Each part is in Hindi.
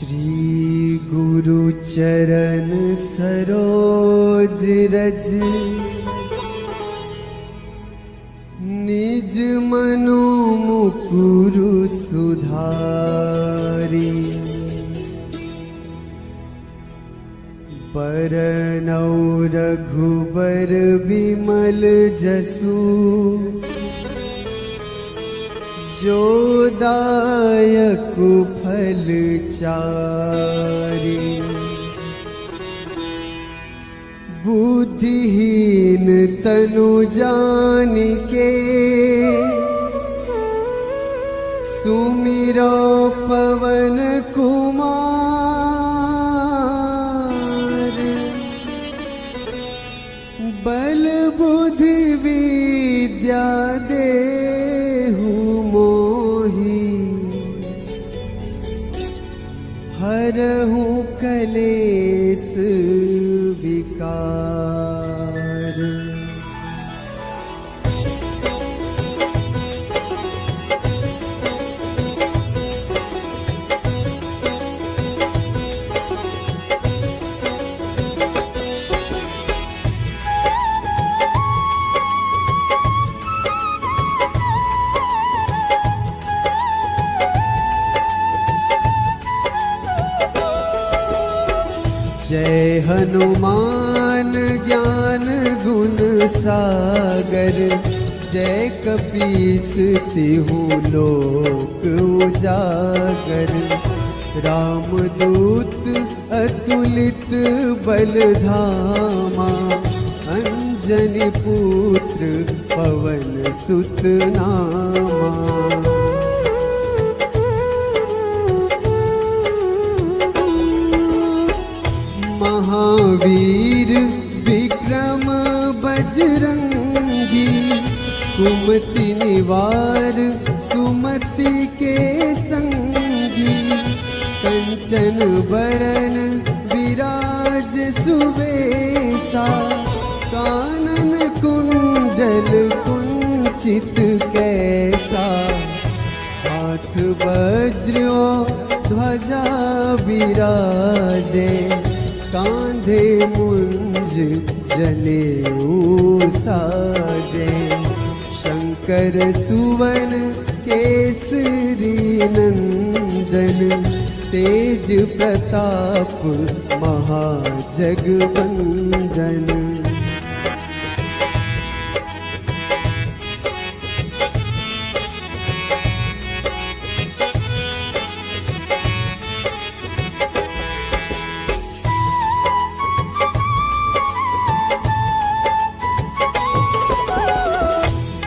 श्री गुरु चरण सरोज रज निज मनु मुकुरु सुधारी। बरनौ रघुबर बिमल जसु जो दायक फल चारि। बुद्धिहीन तनु जानिके सुमिरो पवन कुमार। बल बुद्धि विद्या देहु मोहि हरहु कलेस विकार। जय हनुमान ज्ञान गुण सागर। जय कपीस तिहु लोक उजागर। रामदूत अतुलित बल धामा। अंजनी पुत्र पवन सुत नामा। महावीर विक्रम बजरंगी। कुमति निवार सुमति के संगी। कंचन बरन विराज सुवेशा। कानन कुंडल कुंचित कैसा। हाथ वज्र ध्वजा विराजे। कांधे मुंज जनेऊ साजे। शंकर सुवन केसरी नंदन। तेज प्रताप महाजगवंदन।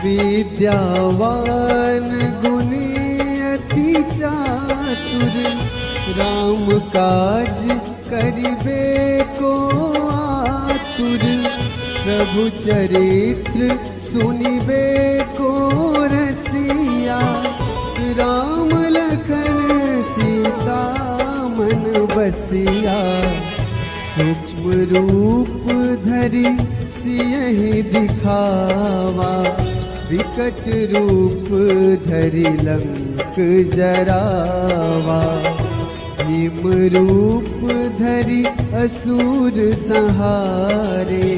विद्यावान गुणी अति चातुर। राम काज करिबे को आतुर। प्रभु चरित्र सुनिबे को रसिया। राम लखन सीता मन बसिया। सूक्ष्म रूप धरि सियहि दिखावा। विकट रूप धरि लंक जरावा। भीम रूप धरि असुर संहारे।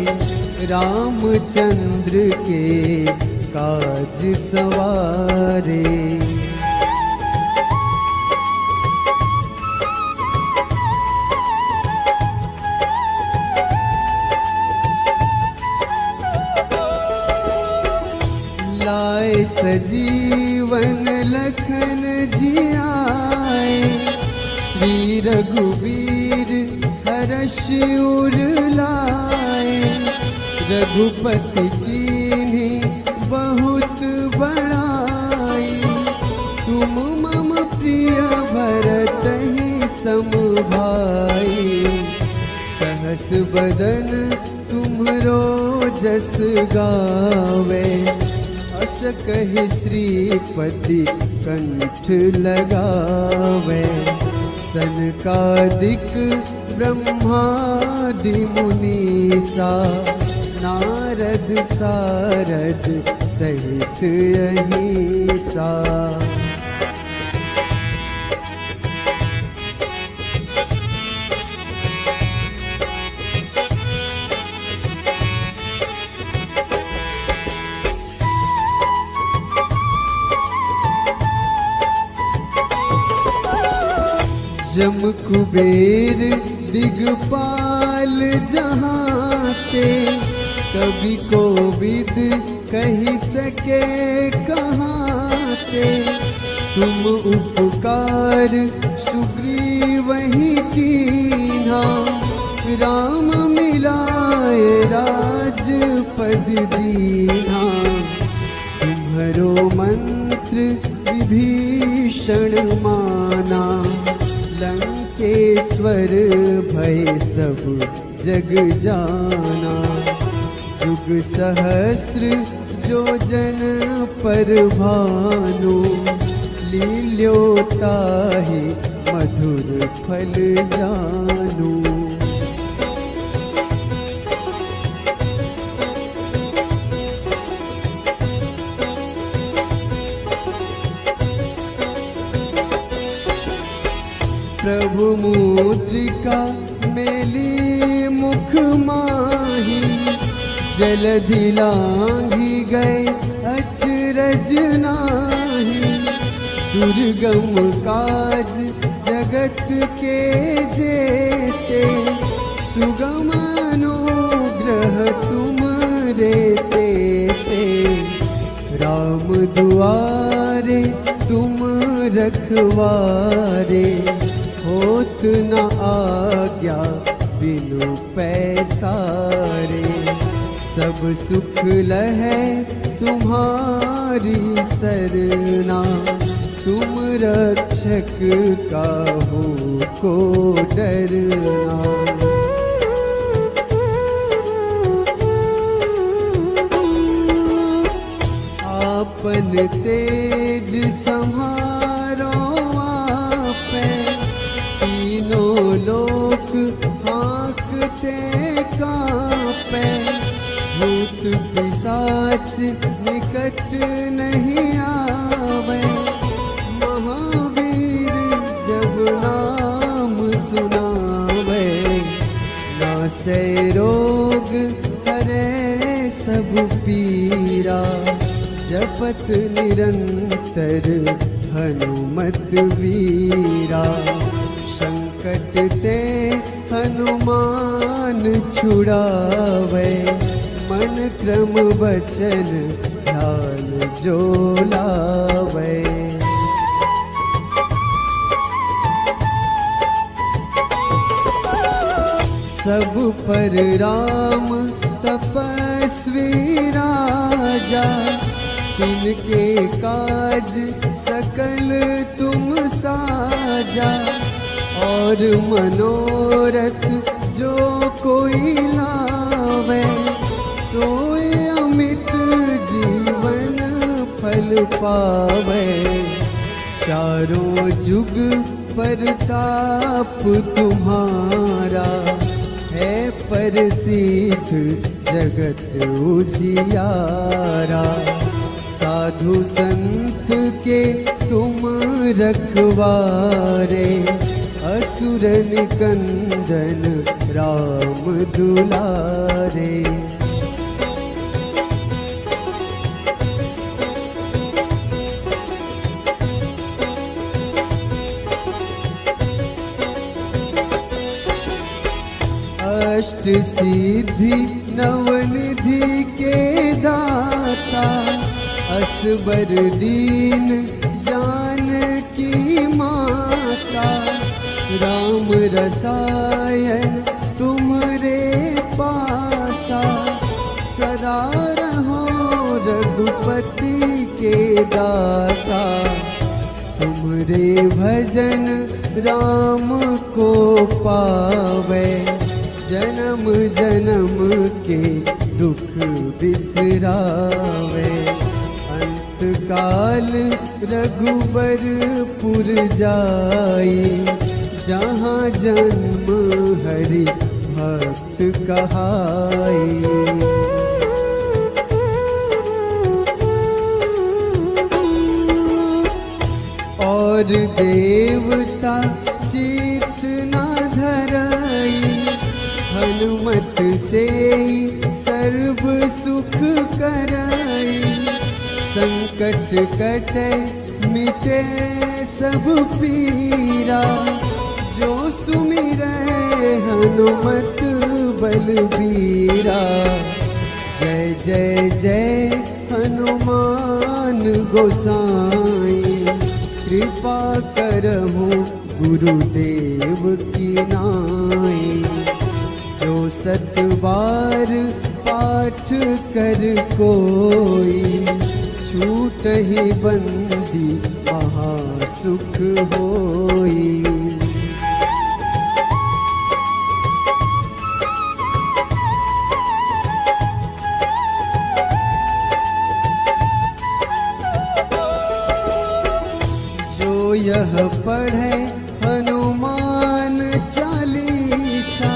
रामचंद्र के काज सवारे। लाए सजीवन लखन जियाए। श्री रघुवीर हर्ष उर लाए। रघुपति कीन्ही बहुत बड़ाई। तुम मम प्रिय भरतहि सम भाई। सहस बदन तुम्हरो जस गावे। अस कहि श्रीपति कंठ लगावे। सनकादिक ब्रह्मादि मुनीसा। नारद सारद सहित अहिसा। जम कुबेर दिगपाल जहाँ ते, कभी कोविद कही सके कहाँ ते। तुम उपकार सुग्रीव ही कीन्हा, राम मिलाए राजपद दीन्हा। तुम्हरो मंत्र विभीषण माना, लंकेश्वर भय सब जग जाना। युग सहस्र जो जन पर भानु, लील्योताहि मधुर फल जानू। प्रभु मुद्रिका मेली मुख माही, जलधि लांघी गए अचरज नाही। दुर्गम काज जगत के जेते, सुगम अनुग्रह तुम रे तेते। राम दुआरे तुम रखवारे, होत न आज्ञा बिनु पैसारे। सब सुख लहै तुम्हारी सरना, तुम रक्षक काहू को डरना। आपन तेज सम्हारो आपै, तीनों लोक हाँकते कांपै। भूत पिशाच निकट नहीं आवे, महावीर जब नाम सुनावे। नासै रोग हरै सब पीरा, जपत निरंतर हनुमत वीरा। संकट ते हनुमान छुड़ावे, मन क्रम वचन ध्यान जो लावे। सब पर राम तपस्वी राजा, तिनके काज सकल तुम साजा। और मनोरथ जो कोई लावे, सोई अमित जीवन फल पावे। चारों जुग परताप तुम्हारा, है प्रसिद्ध जगत उजियारा। साधु संत के तुम रखवारे, असुर निकंदन राम दुलारे। अष्ट सिद्धि नवनिधि के दाता, असबर दीन जानकी माता। राम रसायन तुम्हरे पासा, सदा रहो रघुपति के दासा। तुम्हरे भजन राम को पावे, जन्म जन्म के दुख बिसरावे। अंत काल रघुबरपुर जाई, जहाँ जन्म हरि भक्त कहाई। और देवता चित न धरई, हनुमत से सर्व सुख करई। संकट कटे मिटे सब पीरा, जो सुमिरै हनुमत बलबीरा। जय जय जय हनुमान गोसाई, कृपा करहु गुरुदेव की नाई। जो 7 बार पाठ कर कोई, छूटहि बंदी महासुख होई। यह पढ़े हनुमान चालीसा,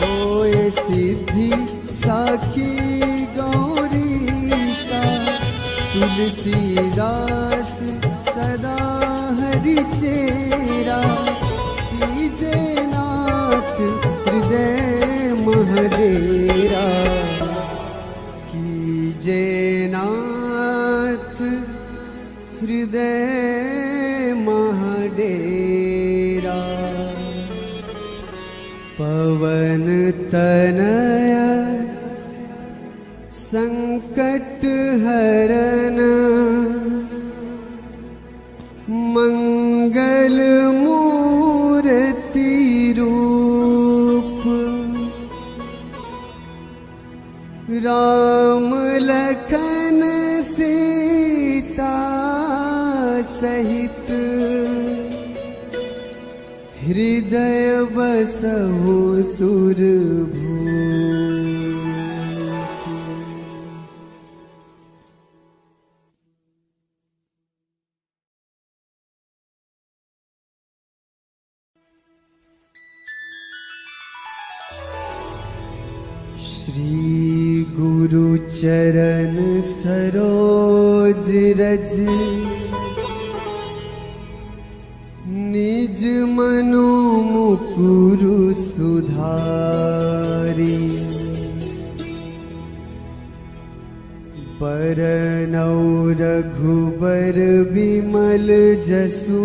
होए सिद्धि साखी गौरीसा। तुलसीदास सदा हरि चेरा, कीजे नाथ हृदय महडेरा। कीजे नाथ हृदय महडेरा। पवन तनया संकट हरन, मंगल मूर्ति रूप। राम लखन सीता सहित, हृदय बसहु सुरभूप। श्री गुरु चरण सरोज रज, निज मनु मुकुरु सुधारी। बरनौ रघुबर बिमल जसु,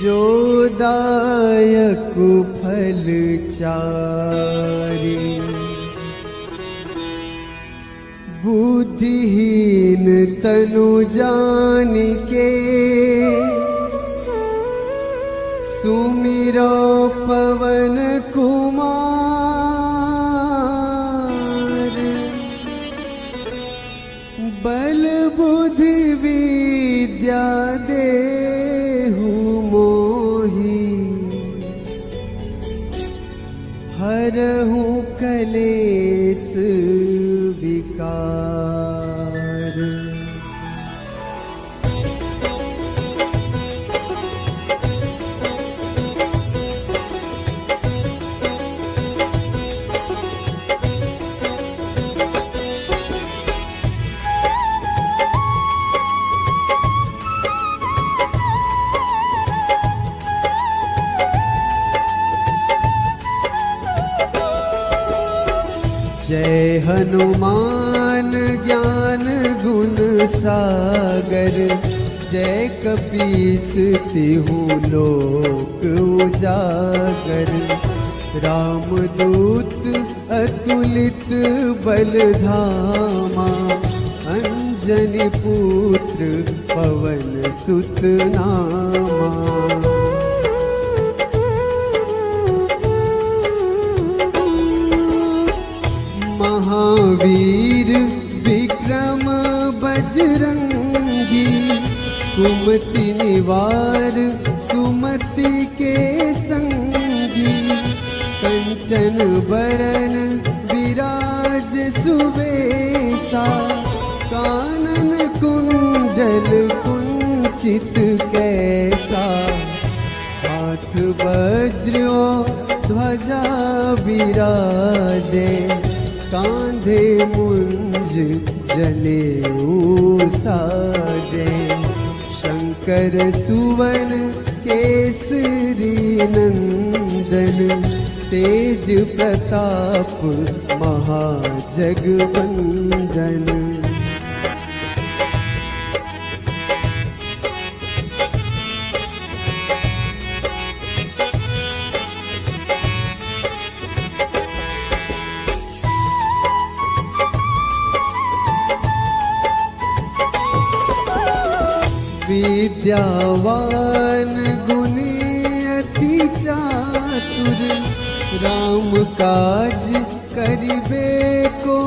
जो दायक फल चारि। बुद्धिहीन तनु जानिके, सुमिरो पवन कुमार। बल बुद्धि विद्या देहु मोहि, हरहु कलेस विकार। जय हनुमान ज्ञान गुण सागर, जय कपीस तिहु लोक उजागर। रामदूत अतुलित बल धामा, अंजनी पुत्र पवन सुत नामा। महावीर विक्रम बजरंगी, कुमति निवार सुमति के संगी। कंचन बरन विराज सुबेसा, कानन कुंडल कुंचित कैसा। हाथ वज्र ध्वजा विराजे, कांधे मुंज जनेऊ साजे। शंकर सुवन केसरी नंदन, तेज प्रताप महाजगवंदन। विद्यावान गुणी अति चातुर, राम काज करिबे को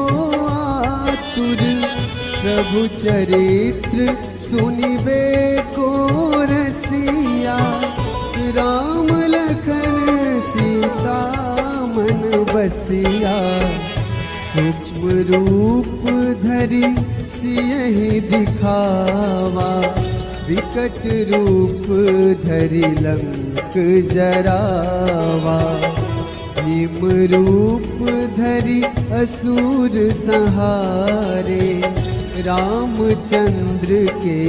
आतुर, प्रभु चरित्र सुनिबे को रसिया, राम लखन सीता मन बसिया, सूक्ष्म रूप धरि सियहि दिखावा, विकट रूप धरि लंक जरावा, भीम रूप धरि असुर संहारे, रामचंद्र के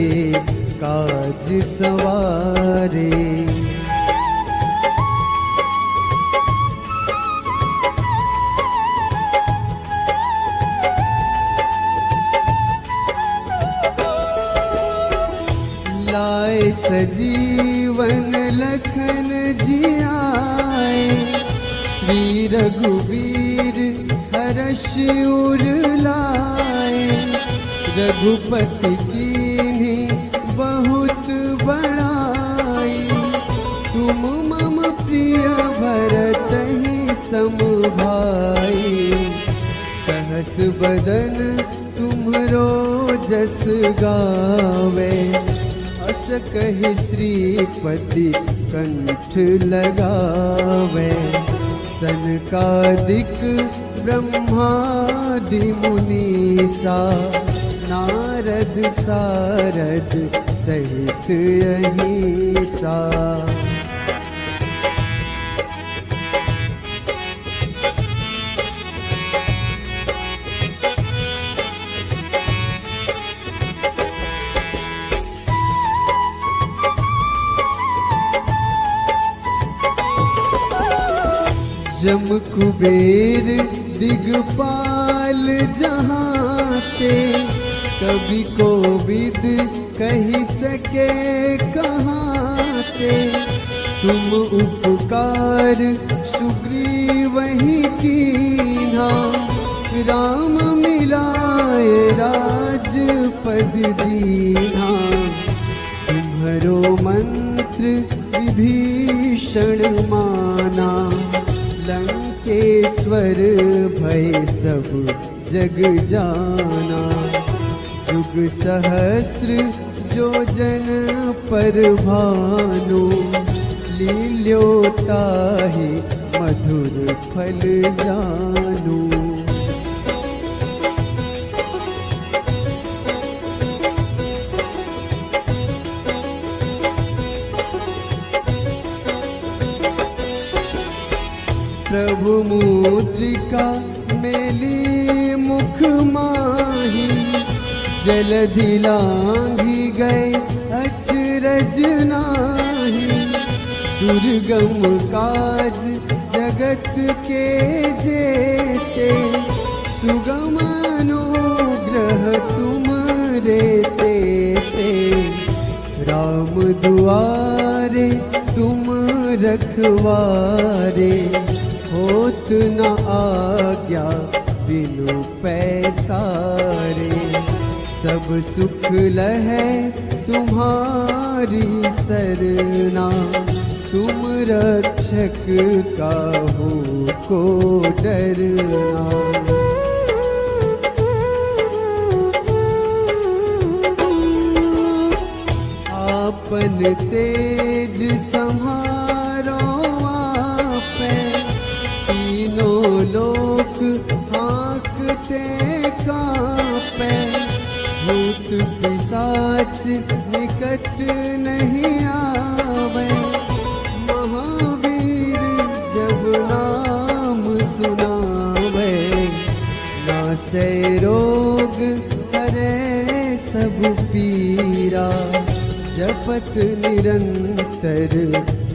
काज सवारे। लाए सजीवन लखन जियाए, श्री रघुवीर हर्ष उर लाए, रघुपति कीन्ही बहुत बड़ाई, तुम मम प्रिय भरतहि सम भाई, सहस बदन तुम्हरो जस गावे, अस कहि श्रीपति कंठ लगावे, सनकादिक ब्रह्मादि मुनीसा, नारद सारद सहित अहिसा। जम कुबेर दिगपाल जहाते, कवि कोविद कही सके कहाते, तुम उपकार सुग्रीवहि कीन्हा, राम मिलाए राजपद दीन्हा, तुम्हरो मंत्र विभीषण माना, लंकेश्वर भय सब जग जाना, युग सहस्र जो जन पर भानु, लील्योताहि मधुर फल जानू। प्रभु मुद्रिका मेली मुख माही, जलधि लांघि गए अचरज नाही, दुर्गम काज जगत के जेते, सुगम अनुग्रह तुम रे तेते, राम दुआरे तुम रखवारे, होत न आज्ञा बिनु पैसारे, सब सुख लहै तुम्हारी सरना, तुम रक्षक काहू को डरना। आपन तेज सम्हारो आपै, तीनों लोक हाँकते कांपै, भूत पिशाच निकट नहीं आवे, महावीर जब नाम सुनावे, नासै रोग हरै सब पीरा, जपत निरंतर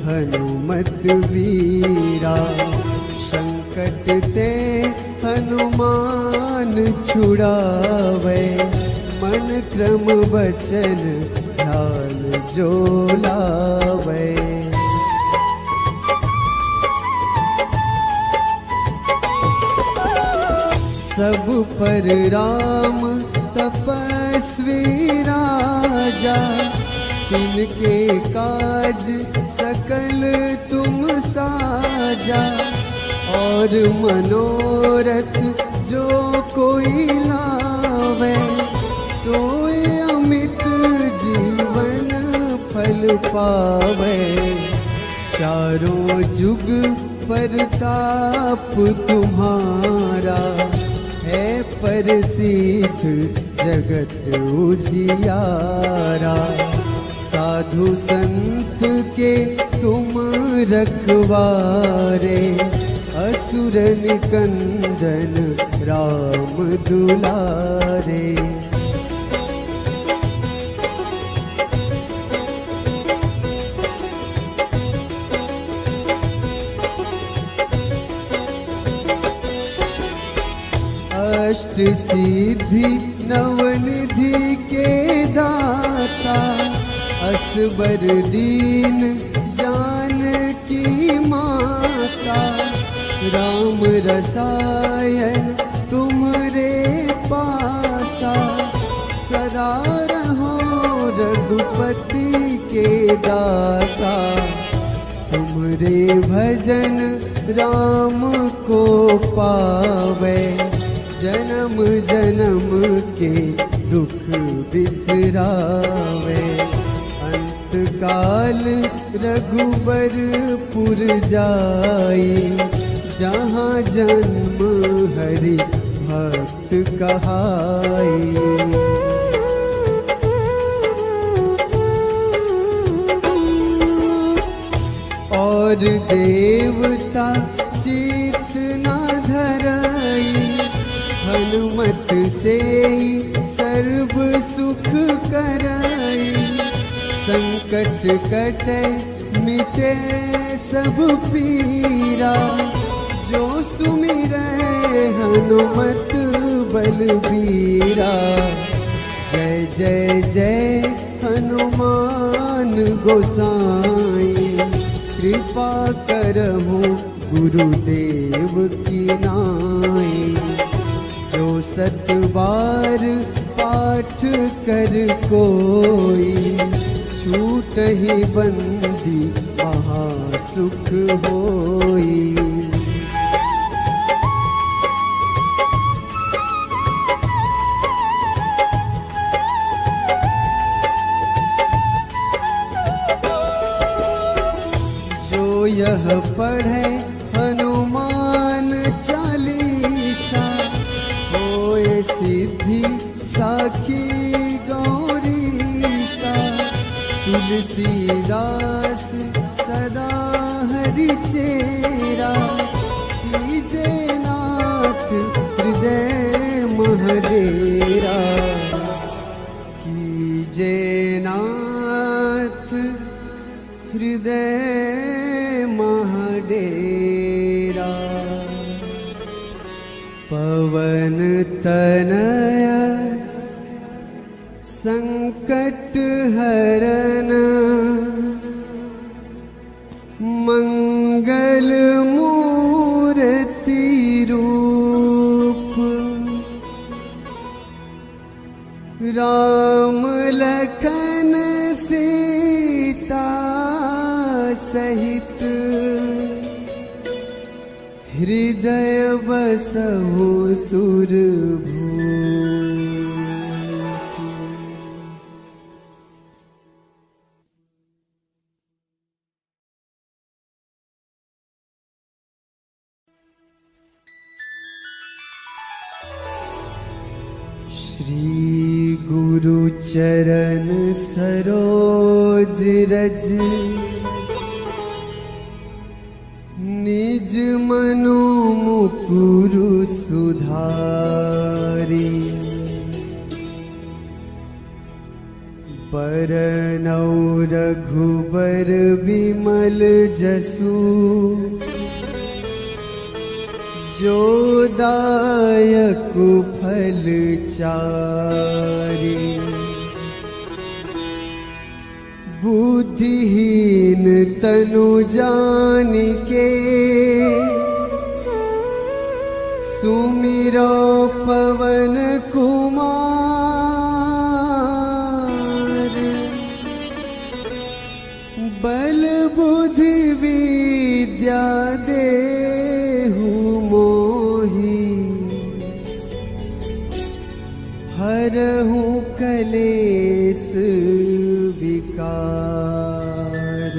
हनुमत वीरा, संकट ते हनुमान छुड़ावे, मन क्रम वचन ध्यान जो लावे। सब पर राम तपस्वी राजा, तिनके काज सकल तुम साजा, और मनोरथ जो कोई लावे, सोए अमित जीवन फल पावे। चारों जुग परताप तुम्हारा, है प्रसिद्ध जगत उजियारा। साधु संत के तुम रखवारे, असुर निकंदन राम दुलारे। अष्ट सिद्धि नवनिधि के दाता, असबर दीन जानकी माता। राम रसायन तुमरे पासा, सदा रहो रघुपति के दासा। तुमरे भजन राम को पावे, जन्म जन्म के दुख बिसरावे। अंत काल रघुबरपुर जाई, जहाँ जन्म हरि भक्त कहाई। और देवता चित न धरई, हनुमत से सर्व सुख करई। संकट कटे मिटे सब पीरा, जो सुमिरै हनुमत बलबीरा। जय जय जय हनुमान गोसाई, कृपा करहु गुरुदेव की नाई। जो सत बार पाठ कर कोई, छूटहि बंदी महासुख होई। जो यह पढ़े हनुमान चालीसा, होए सिद्धि साखी गौरीसा। तुलसीदास सदा हरि चेरा, कीजे नाथ हृदय महडेरा। कीजे नाथ हृदय महडेरा। पवन तनया संकट हरन, मंगल मूर्ति रूप। राम लखन सीता सहित, हृदय बसहु सुरभूप। श्री गुरु चरण सरोज रज, निज मनु मुकुरु सुधारी। बरनौ रघुबर बिमल जसु, जो दायक फल चारि। बुद्धिहीन तनु जानिके, सुमिरो पवन कुमार। कलेस विकार।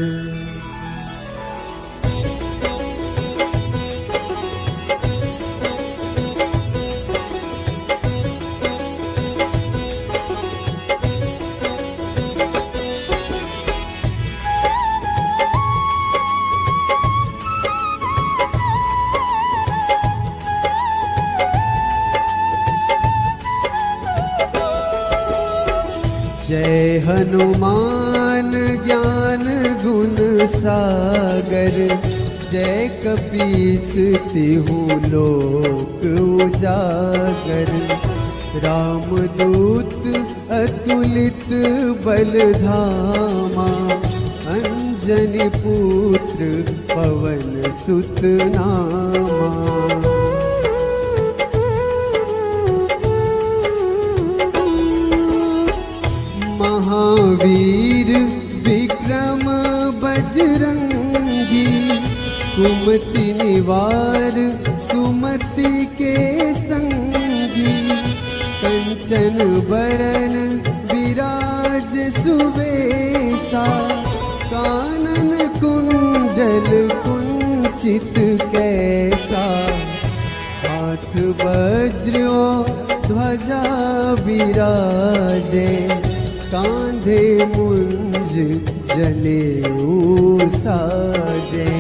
जय हनुमान ज्ञान गुण सागर, जय कपीस तिहु लोक उजागर। रामदूत अतुलित बल धामा, अंजनी पुत्र पवन सुत नामा। महावीर विक्रम बजरंगी, कुमति निवार सुमति के संगी। कंचन बरन विराज सुबेसा, कानन कुंडल कुंचित कैसा। हाथ वज्र ध्वजा विराजे, कांधे मुंज जनेऊ साजे।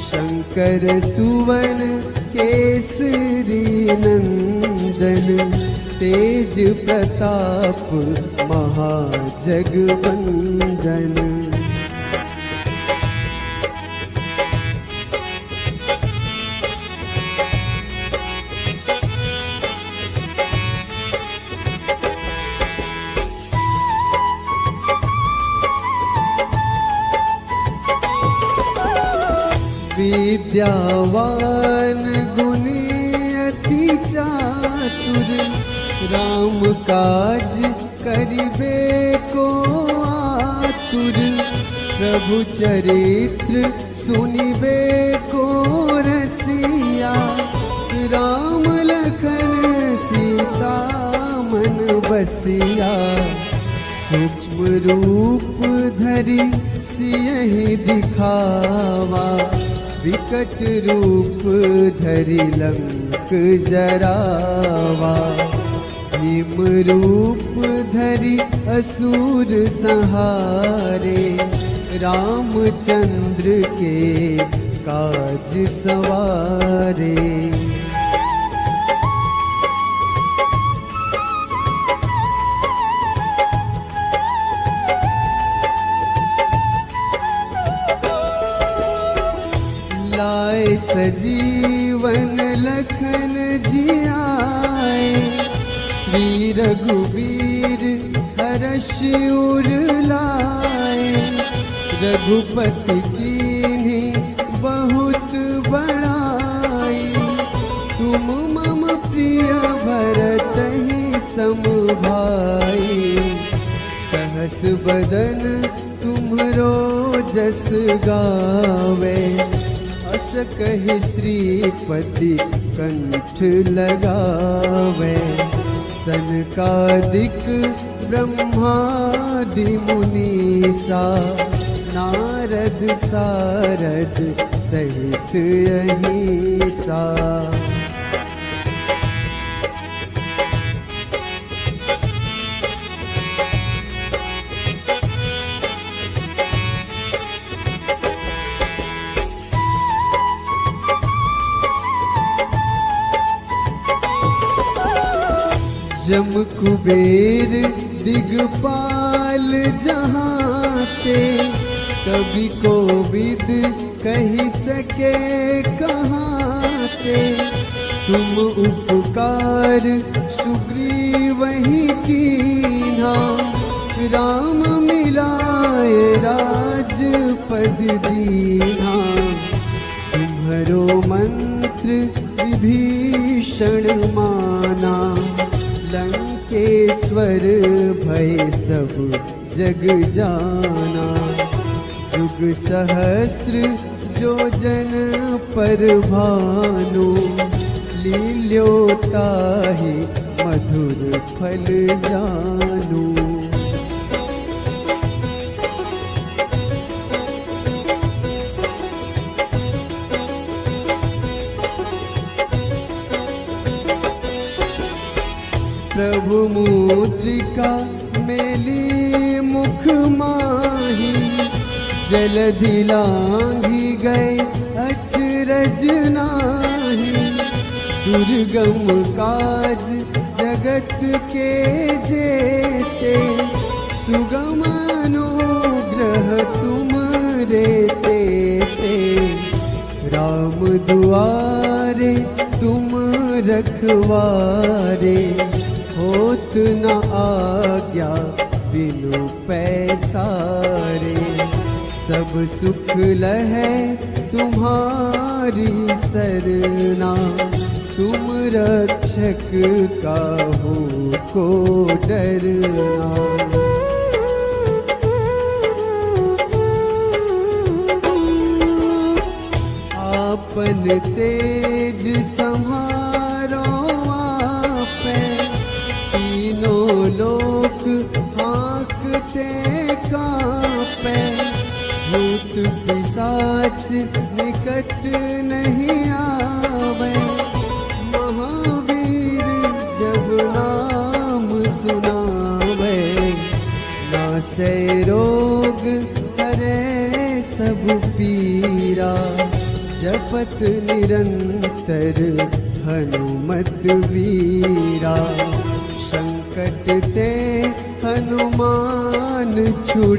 शंकर सुवन केसरी नंदन, तेज प्रताप महाजगवंदन। विद्यावान गुणी अति चातुर, राम काज करिबे को आतुर। प्रभु चरित्र सुनिबे को रसिया, राम लखन सीता मन बसिया। सूक्ष्म रूप धरि सियहि दिखावा, विकट रूप धरि लंक जरावा। भीम रूप धरि असुर संहारे, रामचंद्र के काज सवारे। लाए सजीवन लखन जियाए, श्री रघुवीर हर्ष उर लाए। रघुपति कीन्ही बहुत बड़ाई, तुम मम प्रिय भरतहि सम भाई। सहस बदन तुम्हरो जस गावे, अस कहि श्रीपति कंठ लगावे। सनकादिक ब्रह्मादि मुनीसा, नारद सारद सहित अहिसा। जम कुबेर दिगपाल जहाते, कवि कोविद कही सके कहाते। तुम उपकार सुग्रीवहि कीन्हा, राम मिलाए राजपद दीन्हा। तुम्हरो मंत्र विभीषण माना, लंकेश्वर भय सब जग जाना। जुग सहस्र जो जन पर भानु, लील्योताहि मधुर फल जानू। प्रभु मुद्रिका मेली मुख माही, जलधि लांघी गए अचरज नाही। दुर्गम काज जगत के जेते, सुगम अनुग्रह तुम रे ते। राम दुआरे तुम रखवारे, होत न आज्ञा बिनु पैसारे। सब सुख लहै तुम्हारी सरना, तुम रक्षक काहू को डरना। आपन तेज संहारो आपै, तीनों लोक हाँकते कांपै। भूत पिशाच निकट नहीं आवे, महावीर जब नाम सुनावे। नासै रोग हरै सब पीरा, जपत निरंतर हनुमत वीरा। संकट ते हनुमान छुड़ा